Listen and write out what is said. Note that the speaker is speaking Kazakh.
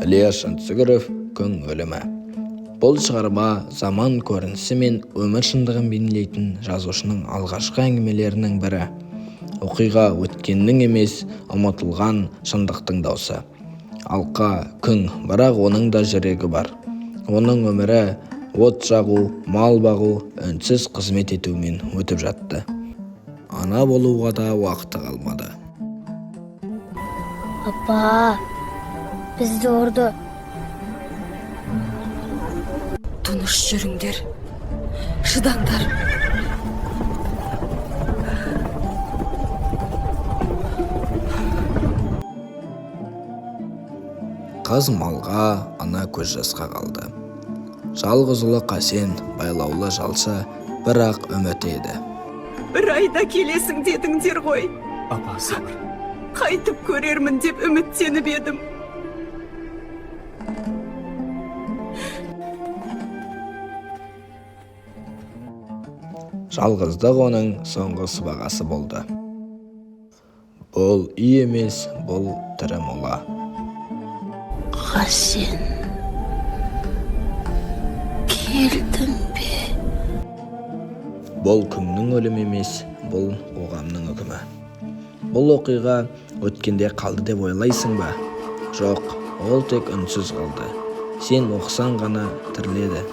Ілияс Жансүгіров «Күн өлімі». Бұл шығарма заман көрінісі мен өмір шындығын бейнелейтін жазушының алғашқы әңгімелерінің бірі. Оқиға өткеннің емес, ұмытылған шындықтың даусы. Алқа күң, бірақ оның да жүрегі бар. Оның өмірі от жағу, мал бағу, үнсіз қызмет етумен өтіп жатты. Ана болуға да уақыты қалмады. Апа, бізді ұрды. Тыныш жүріңдер, шыдаңдар. Қыз малға, ана көз жасқа қалды. Жалғыз ұлы Қасен, байлаулы жалшы, бірақ үміті еді. Бір айда келесің дедіңдер ғой. Апа, сабыр. Қайтып көрермін деп үміттеніп едім. Жалғыздық оның соңғы сыбағасы болды. Бұл үй емес, бұл тірі мола. Қасен, келдің бе? Бұл күннің өлімі емес, бұл қоғамның үкімі. Бұл оқиға өткенде қалды деп ойлайсың ба? Жоқ, ол тек үнсіз қалды. Сен оқысаң ғана тіріледі.